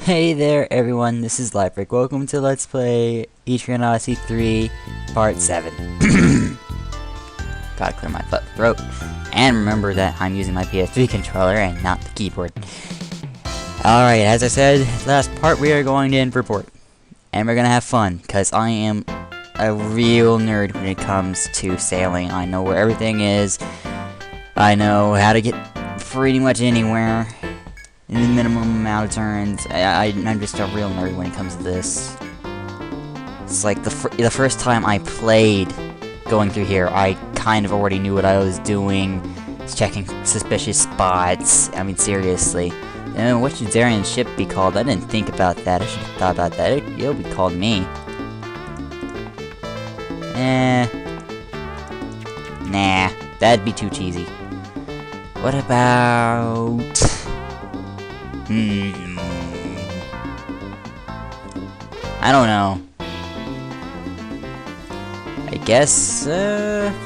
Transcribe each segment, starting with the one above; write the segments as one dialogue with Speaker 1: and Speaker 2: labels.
Speaker 1: Hey there everyone, this is Liferake. Welcome to Let's Play Etrian Odyssey 3, Part 7. Gotta clear my throat. And remember that I'm using my PS3 controller and not the keyboard. Alright, as I said, last part we are going to Inverport. And we're gonna have fun, because I am a real nerd when it comes to sailing. I know where everything is. I know how to get pretty much anywhere in the minimum amount of turns. I'm just a real nerd when it comes to this. It's like the first time I played going through here, I kind of already knew what I was doing. Checking suspicious spots. I mean, seriously. And what should Zarian's ship be called? I didn't think about that. I should have thought about that. It'll be called me. Nah. That'd be too cheesy. What about... I don't know. I guess,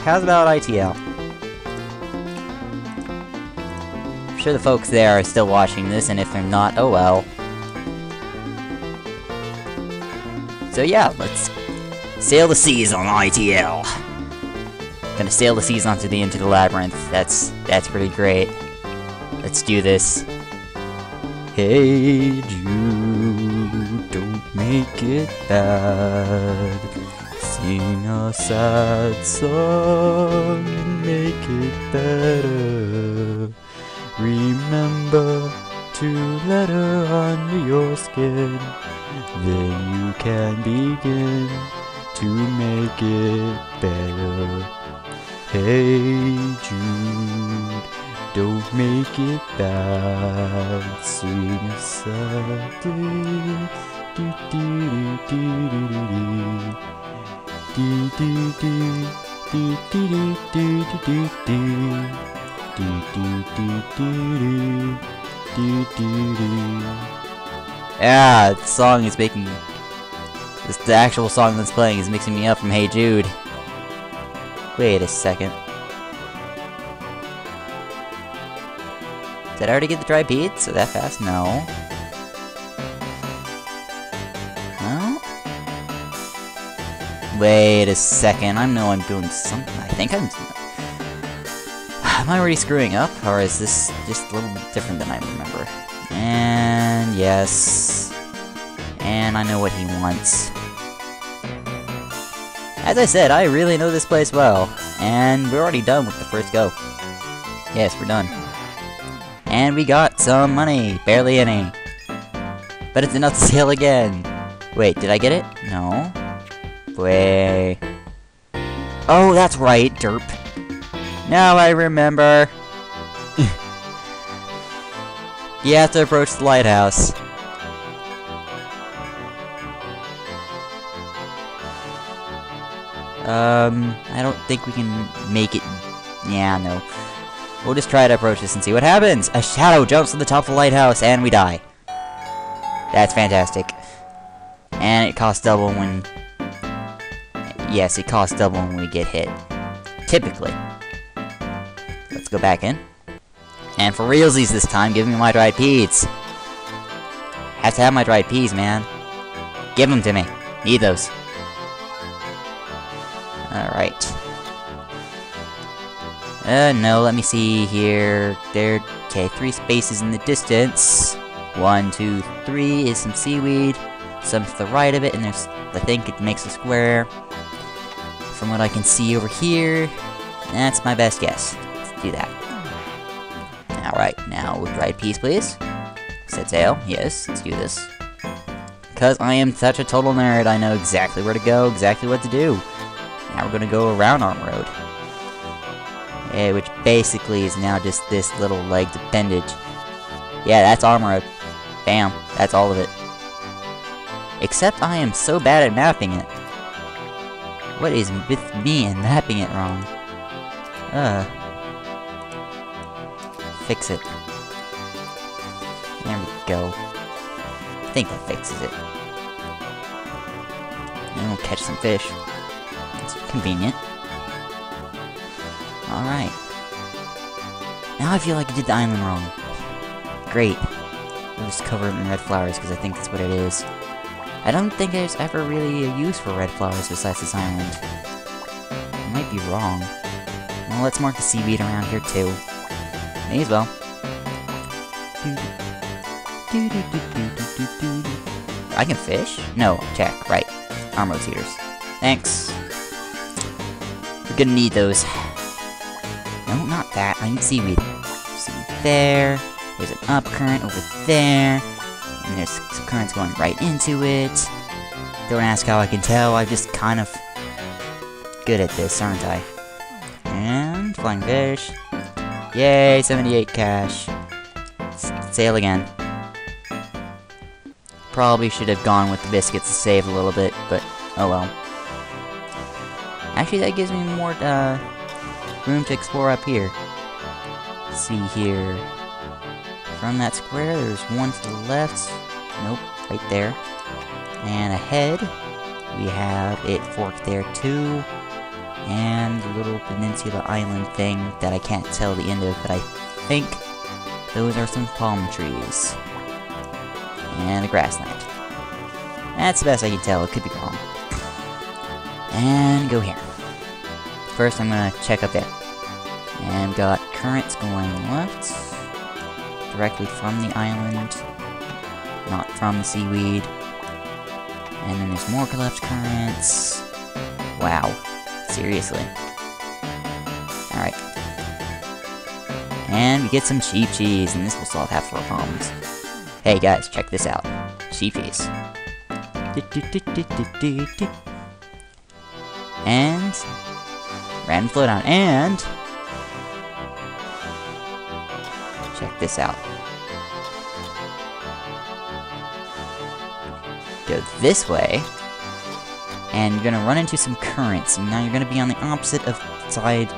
Speaker 1: how's about ITL? I'm sure the folks there are still watching this, and if they're not, oh well. So yeah, let's sail the seas on ITL. Gonna sail the seas into the labyrinth. That's pretty great. Let's do this. Hey Jude, don't make it bad. Sing a sad song and make it better. Remember to let her under your skin. Then you can begin to make it better. Hey Jude, don't make it bad. Sing a sad do do do do do do do do do do do. Yeah, the song is making the actual song that's playing is mixing me up from Hey Jude. Wait a second. Did I already get the dry beads? So that fast? No. No? Wait a second. I know I'm doing something. I think I'm... Am I already screwing up? Or is this just a little different than I remember? And... yes. And I know what he wants. As I said, I really know this place well. And we're already done with the first go. Yes, we're done. And we got some money. Barely any. But it's enough to sail again. Wait, did I get it? No. Wait. Oh, that's right, derp. Now I remember. You have to approach the lighthouse. I don't think we can make it. Yeah, no. We'll just try to approach this and see what happens. A shadow jumps on the top of the lighthouse and we die. That's fantastic. And it costs double when... yes, it costs double when we get hit. Typically. Let's go back in. And for realsies this time, give me my dried peas. Have to have my dried peas, man. Give them to me. Need those. Alright. No, let me see here. There, okay, 3 spaces in the distance. 1, 2, 3 is some seaweed. Some to the right of it, and there's, I think it makes a square. From what I can see over here, that's my best guess. Let's do that. Alright, now with dried peas, please. Set sail. Yes, let's do this. Because I am such a total nerd, I know exactly where to go, exactly what to do. Now we're gonna go around Armoroad. Which basically is now just this little legged appendage. Yeah, that's Armoroad. Bam, that's all of it. Except I am so bad at mapping it. What is with me and mapping it wrong? Fix it. There we go. I think that fixes it. And we'll catch some fish. It's convenient. Alright. Now I feel like I did the island wrong. Great. we'll just cover it in red flowers, because I think that's what it is. I don't think there's ever really a use for red flowers besides this island. I might be wrong. Well, let's mark the seaweed around here too. May as well. I can fish? No, check, right. Armoroad Cedars. Thanks. We're gonna need those. No, not that. I need seaweed. Seaweed there. There's an up current over there. And there's some currents going right into it. Don't ask how I can tell. I'm just kind of good at this, aren't I? And flying fish. Yay, 78 cash. Sail again. Probably should have gone with the biscuits to save a little bit, but oh well. Actually, that gives me more room to explore up here. Let's see here. From that square, there's one to the left. Nope, right there. And ahead, we have it forked there too. And a little peninsula island thing that I can't tell the end of, but I think those are some palm trees. And a grassland. That's the best I can tell, it could be wrong. And go here. First I'm gonna check up there. And we've got currents going left. Directly from the island. Not from the seaweed. And then there's more left currents. Wow. Seriously. Alright. And we get some cheap cheese, and this will solve half of our problems. Hey guys, check this out. Cheap cheese. And random flow down, and check this out. Go this way, and you're gonna run into some currents. And now you're gonna be on the opposite of side.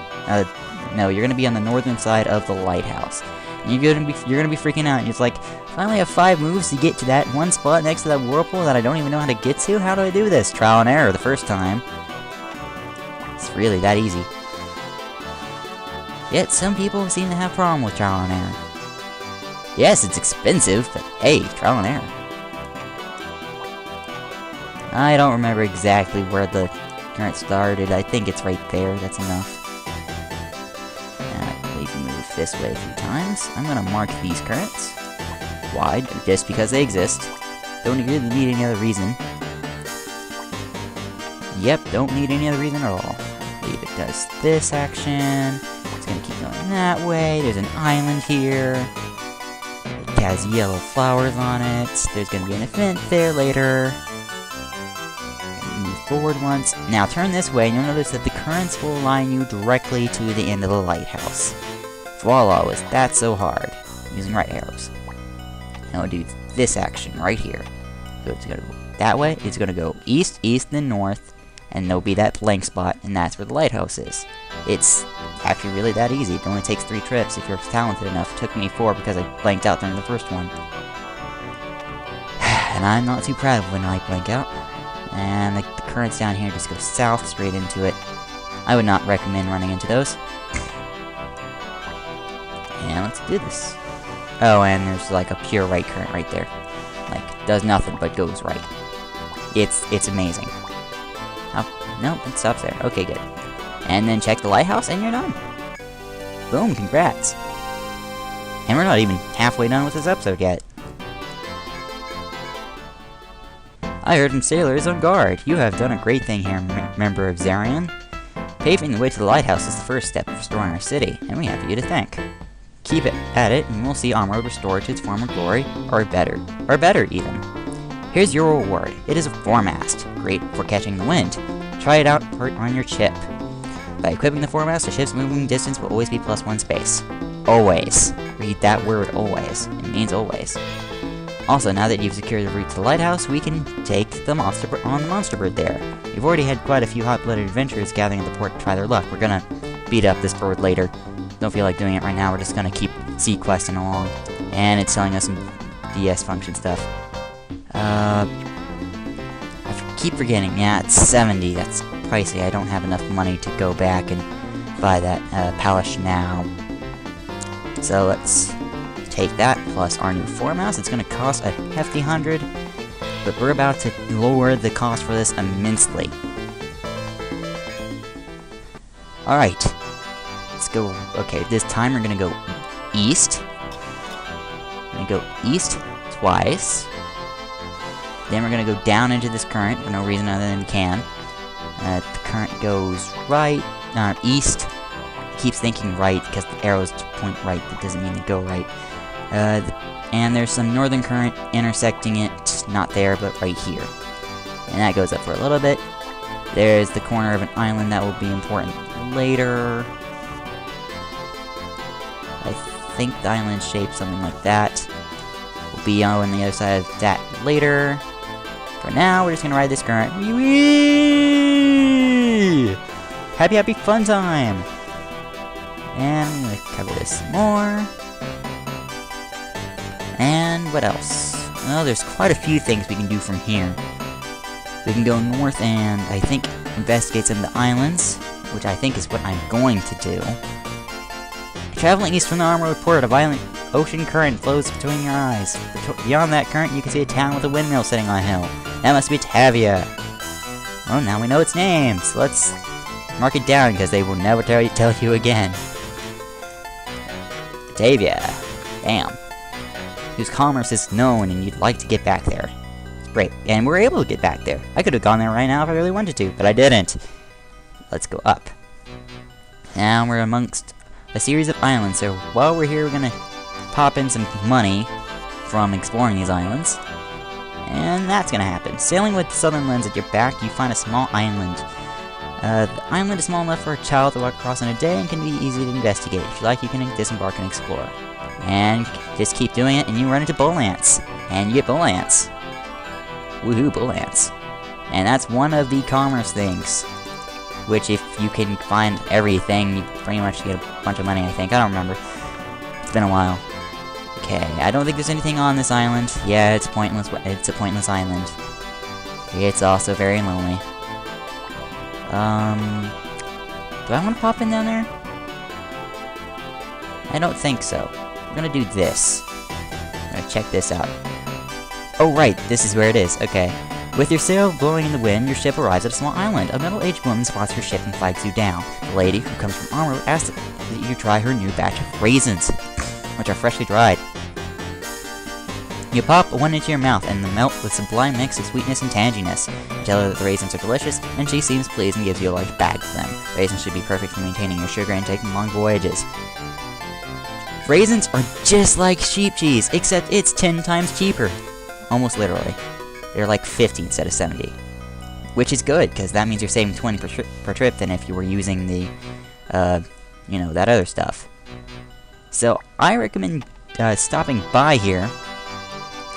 Speaker 1: No, you're gonna be on the northern side of the lighthouse. And you're gonna be freaking out. It's like, I only have 5 moves to get to that one spot next to that whirlpool that I don't even know how to get to. How do I do this? Trial and error the first time. It's really that easy. Yet some people seem to have problem with trial and error. Yes, it's expensive, but hey, trial and error. I don't remember exactly where the current started. I think it's right there. That's enough. I believe you move this way a few times. I'm gonna mark these currents. Why? Just because they exist. Don't really need any other reason. Yep, don't need any other reason at all. I believe it does this action. It's gonna keep going that way. There's an island here. It has yellow flowers on it. There's gonna be an event there later. Move forward once. Now turn this way, and you'll notice that the currents will align you directly to the end of the lighthouse. Voila, was that so hard? Using right arrows. Now we'll do this action right here. So it's gonna go that way, it's gonna go east, east, then north, and there'll be that blank spot, and that's where the lighthouse is. It's actually really that easy. It only takes 3 trips if you're talented enough. It took me 4 because I blanked out during the first one. And I'm not too proud of when I blank out. And the currents down here just go south, straight into it. I would not recommend running into those. And let's do this. Oh, and there's like a pure right current right there. Like, does nothing but goes right. It's amazing. Oh, no, it stops there. Okay, good. And then check the lighthouse, and you're done. Boom, congrats. And we're not even halfway done with this episode yet. I heard from sailors on guard. You have done a great thing here, member of Zarian. Paving the way to the lighthouse is the first step of restoring our city, and we have you to thank. Keep it at it, and we'll see Armoroad restored to its former glory, or better even. Here's your reward. It is a foremast, great for catching the wind. Try it out on your ship. By equipping the foremast, the ship's moving distance will always be +1 space. Always. Read that word, always. It means always. Also, now that you've secured the route to the lighthouse, we can take the monster on the monster bird there. You've already had quite a few hot-blooded adventurers gathering at the port to try their luck. We're gonna beat up this bird later. Don't feel like doing it right now. We're just gonna keep sea questing along. And it's telling us some DS function stuff. I keep forgetting. Yeah, it's 70. That's pricey. I don't have enough money to go back and buy that palace now. So let's take that. plus our new Foremast. It's going to cost a hefty 100, but we're about to lower the cost for this immensely. Alright, let's go. Okay, this time we're going to go east. We're going to go east twice. Then we're going to go down into this current for no reason other than we can. The current goes right, east. It keeps thinking right because the arrows point right. That doesn't mean they go right. And there's some northern current intersecting it. Not there, but right here. And that goes up for a little bit. There's the corner of an island that will be important later. I think the island shape something like that. We'll be on the other side of that later. For now, we're just gonna ride this current. Whee! Happy, happy fun time! And I'm gonna cover this some more. And what else? Well, there's quite a few things we can do from here. We can go north and, I think, investigate some of the islands, which I think is what I'm going to do. Traveling east from the Armoroad port, a violent ocean current flows between your eyes. Beyond that current, you can see a town with a windmill sitting on a hill. That must be Batavia. Well, now we know its name, so let's mark it down, because they will never tell you again. Batavia. Damn. Whose commerce is known, and you'd like to get back there. Great, and we're able to get back there. I could have gone there right now if I really wanted to, but I didn't. Let's go up. Now we're amongst a series of islands, so while we're here, we're gonna pop in some money from exploring these islands. And that's gonna happen. Sailing with the southern lens at your back, you find a small island. The island is small enough for a child to walk across in a day and can be easy to investigate. If you like, you can disembark and explore. And just keep doing it, and you run into bull ants. And you get bull ants. Woohoo, bull ants. And that's one of the commerce things. Which, if you can find everything, you pretty much get a bunch of money, I think. I don't remember. It's been a while. Okay, I don't think there's anything on this island. Yeah, it's pointless. It's a pointless island. It's also very lonely. Do I want to pop in down there? I don't think so. We're gonna do this. I'm gonna check this out. Oh, right, this is where it is. Okay. With your sail blowing in the wind, your ship arrives at a small island. A middle-aged woman spots your ship and flags you down. The lady, who comes from Armoroad, asks that you try her new batch of raisins, which are freshly dried. You pop one into your mouth and melt with sublime mix of sweetness and tanginess. You tell her that the raisins are delicious, and she seems pleased and gives you a large bag of them. Raisins should be perfect for maintaining your sugar and taking long voyages. Raisins are just like sheep cheese, except it's 10 times cheaper. Almost literally. They're like 50 instead of 70. Which is good, because that means you're saving 20 per trip than if you were using the, you know, that other stuff. So, I recommend stopping by here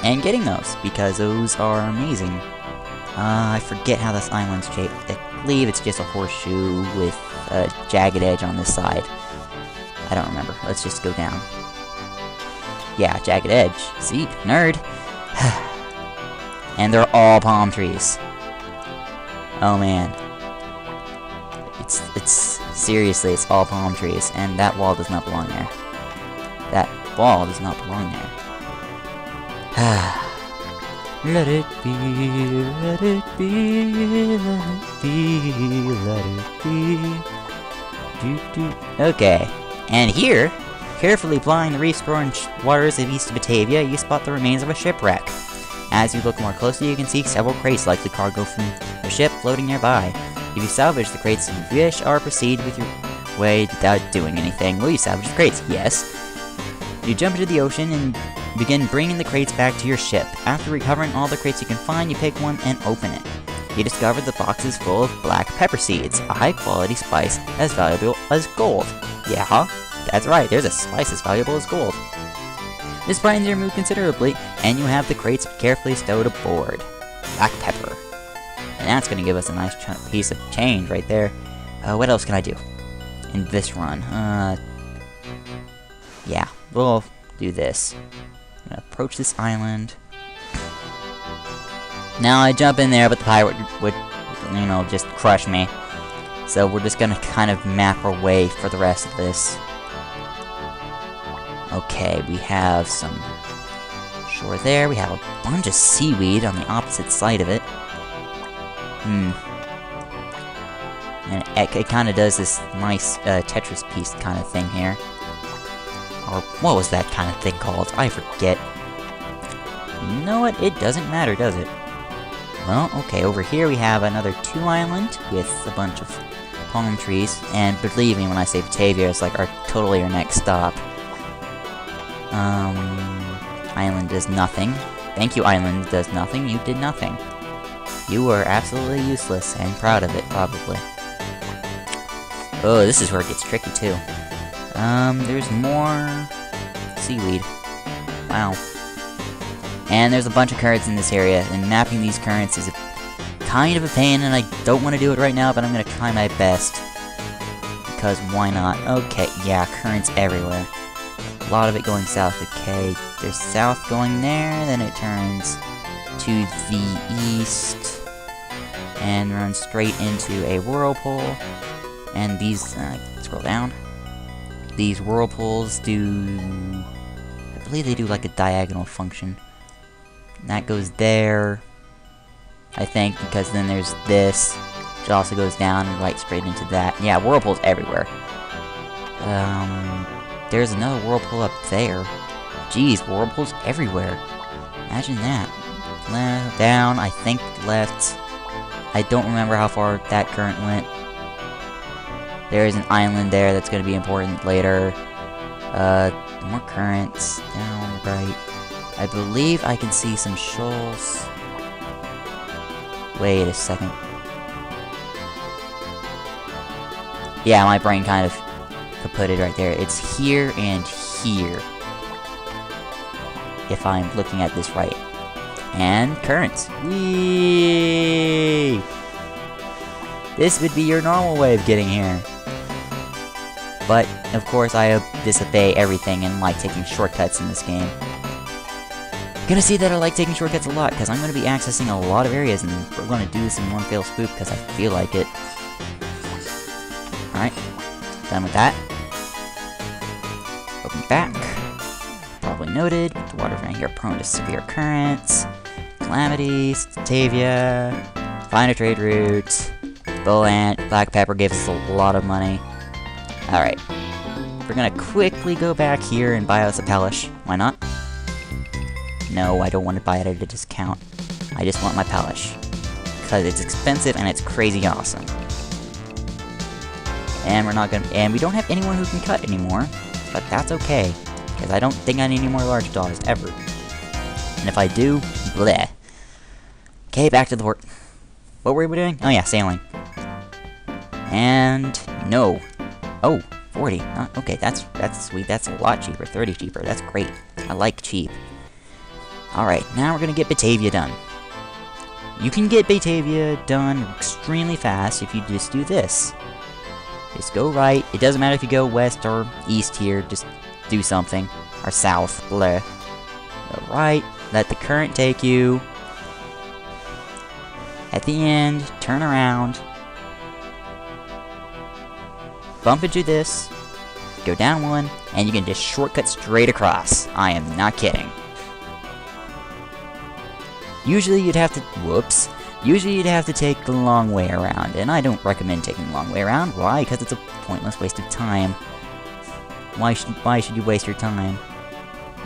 Speaker 1: and getting those, because those are amazing. I forget how this island's shaped. I believe it's just a horseshoe with a jagged edge on this side. I don't remember. Let's just go down. Yeah, jagged edge. See? Nerd! And they're all palm trees. Oh man. It's seriously, it's all palm trees, and that wall does not belong there. That wall does not belong there. Let it be, let it be, let it be, let it be. Okay, and here, carefully plying the reef-grown waters of east of Batavia, you spot the remains of a shipwreck. As you look more closely, you can see several crates, likely cargo from a ship, floating nearby. If you salvage the crates, you wish or proceed with your way without doing anything. Will you salvage the crates? Yes. You jump into the ocean and begin bringing the crates back to your ship. After recovering all the crates you can find, you pick one and open it. You discover the box is full of black pepper seeds, a high-quality spice as valuable as gold. Yeah, that's right, there's a spice as valuable as gold. This brightens your mood considerably, and you have the crates carefully stowed aboard. Black pepper. And that's going to give us a nice piece of change right there. What else can I do in this run? Yeah, we'll do this. I'm going to approach this island. Now I jump in there, but the pirate would, you know, just crush me. So we're just going to kind of map our way for the rest of this. Okay, we have some shore there. We have a bunch of seaweed on the opposite side of it. And it kind of does this nice Tetris piece kind of thing here. Or what was that kind of thing called? I forget. You know what? It doesn't matter, does it? Well, okay, over here we have another 2 island with a bunch of palm trees. And believe me when I say Batavia, it's like totally our next stop. Island does nothing. Thank you, Island does nothing. You did nothing. You were absolutely useless, and proud of it, probably. Oh, this is where it gets tricky, too. There's more seaweed. Wow. And there's a bunch of currents in this area, and mapping these currents is kind of a pain, and I don't want to do it right now, but I'm going to try my best. Because why not? Okay, yeah, currents everywhere. A lot of it going south. Okay, there's south going there, then it turns to the east, and runs straight into a whirlpool. And these, scroll down. These whirlpools do, I believe they do like a diagonal function. And that goes there, I think, because then there's this, which also goes down and right straight into that. Yeah, whirlpools everywhere. There's another whirlpool up there. Jeez, whirlpools everywhere. Imagine that. Down, I think left. I don't remember how far that current went. There is an island there that's going to be important later. More currents. Down, right. I believe I can see some shoals. Wait a second. Yeah, my brain kind of kaputted right there. It's here and here. If I'm looking at this right. And currents. Whee! This would be your normal way of getting here. But, of course, I disobey everything and like taking shortcuts in this game. You're gonna see that I like taking shortcuts a lot, because I'm gonna be accessing a lot of areas, and we're gonna do this in one fell swoop, because I feel like it. Alright, done with that. Open back. Probably noted, the waters around here are prone to severe currents, calamities, Batavia, find a trade route, bull ant, black pepper gives us a lot of money. Alright, we're gonna quickly go back here and buy us a Pelish. Why not? No, I don't want to buy it at a discount. I just want my Pelish. Because it's expensive and it's crazy awesome. And we're not gonna- and we don't have anyone who can cut anymore. But that's okay. Because I don't think I need any more large dogs, ever. And if I do, bleh. Okay, back to the port. What were we doing? Oh yeah, sailing. And no. Oh, 40. Okay, that's sweet. That's a lot cheaper. 30 cheaper. That's great. I like cheap. Alright, now we're gonna get Batavia done. You can get Batavia done extremely fast if you just do this. Just go right. It doesn't matter if you go west or east here. Just do something. Or south. Bleh. Go right. Let the current take you. At the end, turn around. Bump into this. Go down one. And you can just shortcut straight across. I am not kidding. Usually you'd have to... Whoops. Usually you'd have to take the long way around, and I don't recommend taking the long way around. Why? Because it's a pointless waste of time. Why should you waste your time?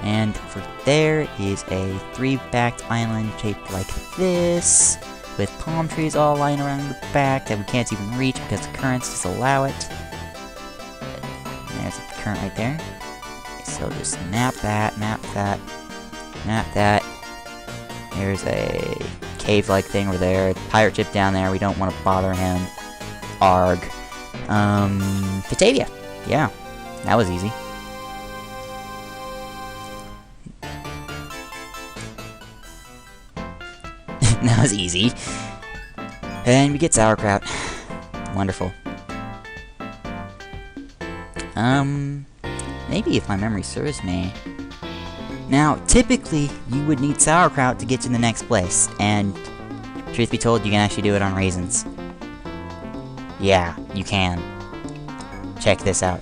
Speaker 1: And for there is a 3-backed island shaped like this, with palm trees all lying around the back that we can't even reach because the currents disallow it. And there's a current right there. So just map that, map that, map that. There's a cave-like thing over there. Pirate ship down there. We don't want to bother him. Arg. Batavia. Yeah. That was easy. That was easy. And we get sauerkraut. Wonderful. Maybe if my memory serves me. Now, typically, you would need sauerkraut to get to the next place, and truth be told, you can actually do it on raisins. Yeah, you can. Check this out.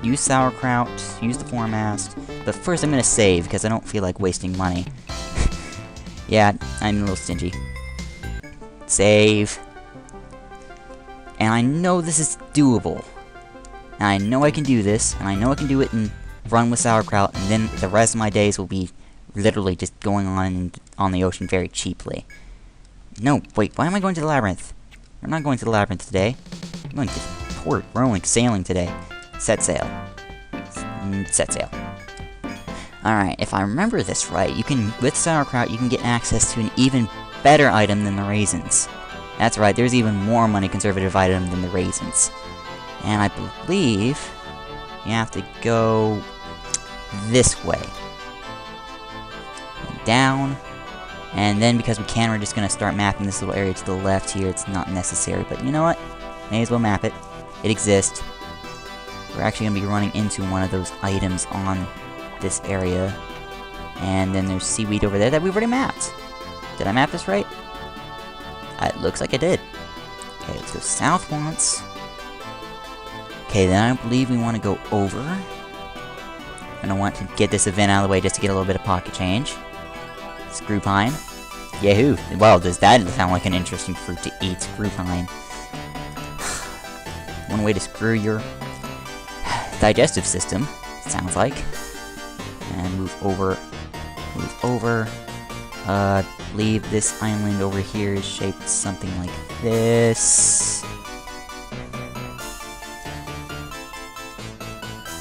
Speaker 1: use Sauerkraut, use the Foremast. But first I'm gonna save, because I don't feel like wasting money. Yeah, I'm a little stingy. Save. And I know this is doable. And I know I can do this, and I know I can do it and run with Sauerkraut, and then the rest of my days will be literally just going on the ocean very cheaply. No, wait, why am I going to the labyrinth? We're not going to the labyrinth today. I'm going to port. We're only sailing today. Set sail. Set sail. Alright, if I remember this right, you can, with Sauerkraut, you can get access to an even better item than the raisins. That's right, there's even more money conservative item than the raisins. And I believe you have to go this way. And down. And then because we can, we're just going to start mapping this little area to the left here. It's not necessary, but you know what? May as well map it. It exists. We're actually going to be running into one of those items on this area. And then there's seaweed over there that we've already mapped. Did I map this right? It looks like I did. Okay, let's go south once. Okay, then I believe we want to go over. And I want to get this event out of the way just to get a little bit of pocket change. Screwpine. Yahoo! Well, does that sound like an interesting fruit to eat? Screwpine. One way to screw your digestive system, sounds like. And move over. Move over. Leave this island over here is shaped something like this.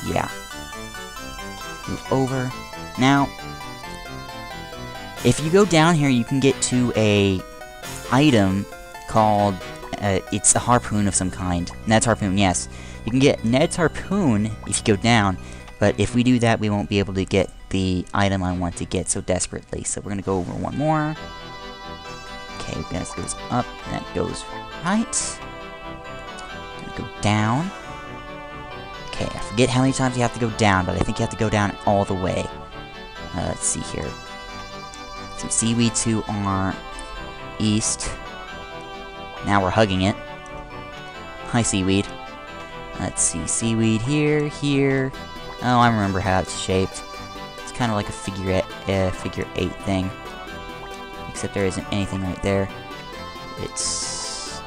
Speaker 1: Yeah. Move over. Now, if you go down here, you can get to a item called, it's a harpoon of some kind. Ned's harpoon, yes. You can get Ned's harpoon if you go down, but if we do that, we won't be able to get the item I want to get so desperately. So we're gonna go over one more. Okay, that goes up, and that goes right. Go down. Okay, I forget how many times you have to go down, but I think you have to go down all the way. Let's see here. Some seaweed to our east. Now we're hugging it. Hi, seaweed. Let's see, seaweed here, here. Oh, I remember how it's shaped. It's kind of like a figure eight thing. Except there isn't anything right there. It's...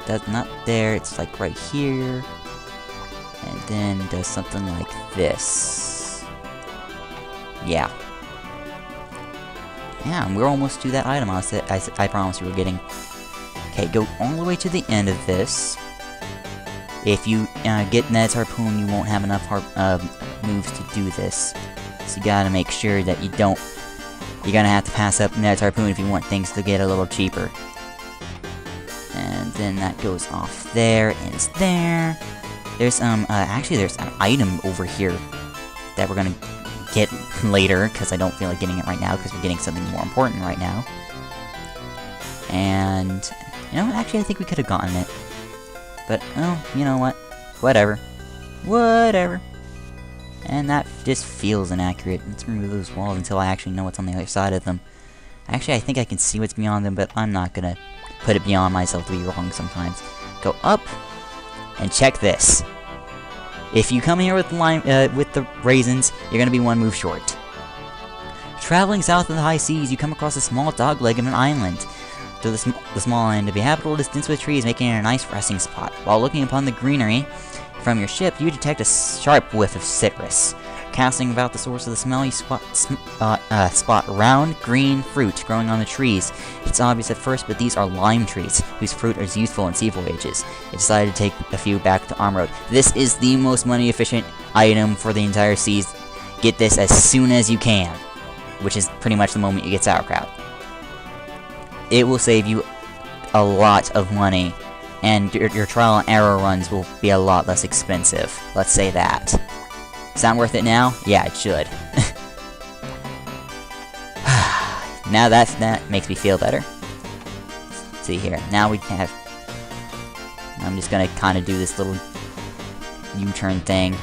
Speaker 1: That's not there, it's like right here. And then does something like this. Yeah. Yeah, and we're almost to that item I promised we were getting. Okay, go all the way to the end of this. If you get Ned's harpoon, you won't have enough moves to do this. So you gotta make sure that you don't... You're gonna have to pass up Ned's harpoon if you want things to get a little cheaper. And then that goes off there, and it's there. There's actually there's an item over here that we're gonna get later, because I don't feel like getting it right now, because we're getting something more important right now. And, you know, actually I think we could have gotten it. But, oh, you know what? Whatever. Whatever. And that just feels inaccurate. Let's remove those walls until I actually know what's on the other side of them. Actually, I think I can see what's beyond them, but I'm not gonna put it beyond myself to be wrong sometimes. Go up, and check this. If you come here with the raisins, you're gonna be one move short. Traveling south of the high seas, you come across a small dogleg of an island. To the small island, to be habitable distance with trees, making it a nice resting spot. While looking upon the greenery from your ship, you detect a sharp whiff of citrus. Casting about the source of the smell, you spot round, green fruit growing on the trees. It's obvious at first, but these are lime trees, whose fruit is useful in sea voyages. You decided to take a few back to Armoroad. This is the most money-efficient item for the entire seas. Get this as soon as you can, which is pretty much the moment you get Sauerkraut. It will save you a lot of money, and your trial and error runs will be a lot less expensive. Let's say that. Sound worth it now? Yeah, it should. Now that makes me feel better. Let's see here. Now we have... I'm just gonna kind of do this little U-turn thing.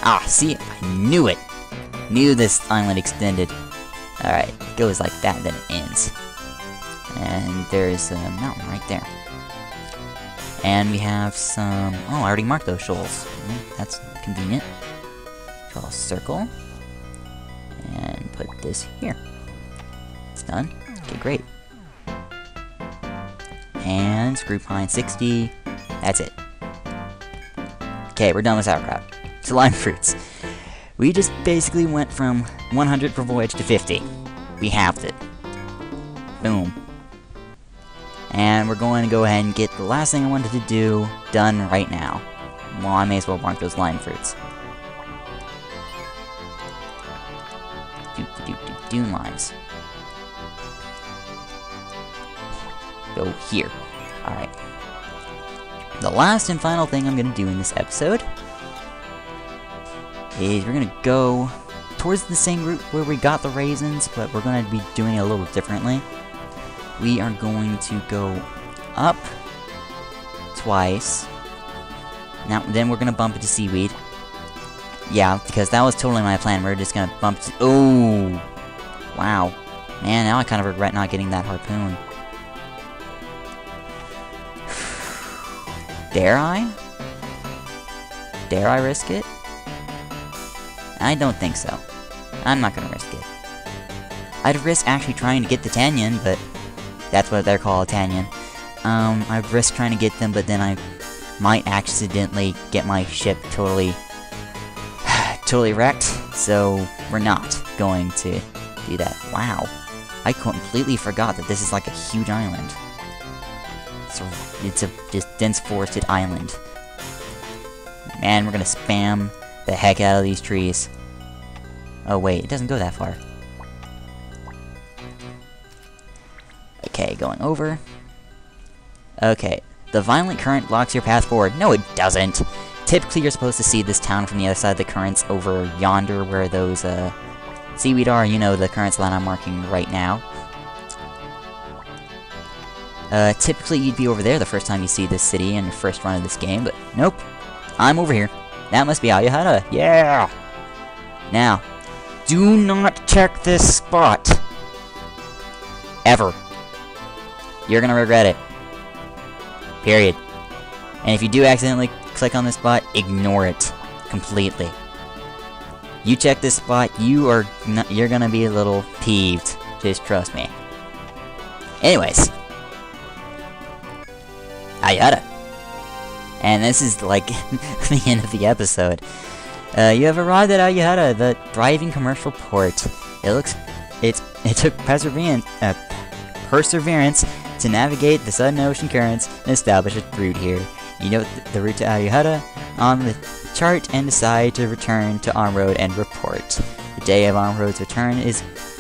Speaker 1: Ah, see? I knew it! Knew this island extended. Alright, it goes like that, then it ends. And there's a mountain right there. And we have some... Oh, I already marked those shoals. That's convenient. Draw a circle. And put this here. It's done. Okay, great. And Screwpine 60. That's it. Okay, we're done with Sauerkraut. So lime fruits. We just basically went from 100 per voyage to 50. We halved it. Boom. And we're going to go ahead and get the last thing I wanted to do done right now. Well, I may as well mark those lime fruits. Dune limes. Go here. Alright. The last and final thing I'm going to do in this episode is we're going to go towards the same route where we got the raisins, but we're going to be doing it a little differently. We are going to go up twice. Now, then we're going to bump into seaweed. Yeah, because that was totally my plan. We're just going to bump to... Oh! Wow. Man, now I kind of regret not getting that harpoon. Dare I? Dare I risk it? I don't think so. I'm not gonna risk it. I'd risk actually trying to get the Tanyan, but that's what they're called, Tanyan. I'd risk trying to get them, but then I might accidentally get my ship totally wrecked, so we're not going to do that. Wow. I completely forgot that this is like a huge island. It's a just dense forested island. Man, we're gonna spam the heck out of these trees. Oh wait, it doesn't go that far. Okay, going over. Okay, the violent current blocks your path forward. No, it doesn't. Typically, you're supposed to see this town from the other side of the currents over yonder where those seaweed are. You know, the currents that I'm marking right now. Typically you'd be over there the first time you see this city in your first run of this game, but nope. I'm over here. That must be Ayahata. Yeah! Now, do not check this spot. Ever. You're gonna regret it. Period. And if you do accidentally click on this spot, ignore it completely. You check this spot, you're gonna be a little peeved. Just trust me. Anyways. Ayahata. And this is like the end of the episode. You have arrived at Ayahata, the thriving commercial port. It took perseverance to navigate the sudden ocean currents and establish a route here. You note the route to Ayahata on the chart and decide to return to Armoroad and report. The day of Armoroad's return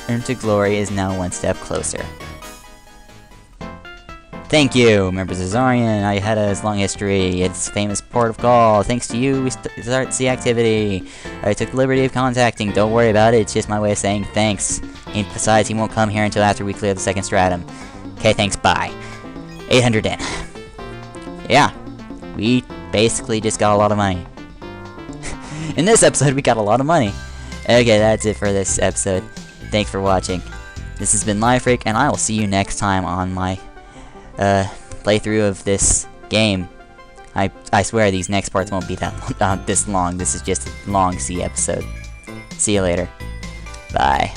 Speaker 1: into glory is now one step closer. Thank you, members of Zarian. Ayahata's long history. Its famous port of call. Thanks to you, we start the activity. I took the liberty of contacting. Don't worry about it. It's just my way of saying thanks. And besides, he won't come here until after we clear the second stratum. Okay, thanks. Bye. 800 in. Yeah, we basically just got a lot of money. In this episode, we got a lot of money. Okay, that's it for this episode. Thanks for watching. This has been Liferake, and I will see you next time on my playthrough of this game. I swear these next parts won't be that this long. This is just a long C episode. See you later. Bye.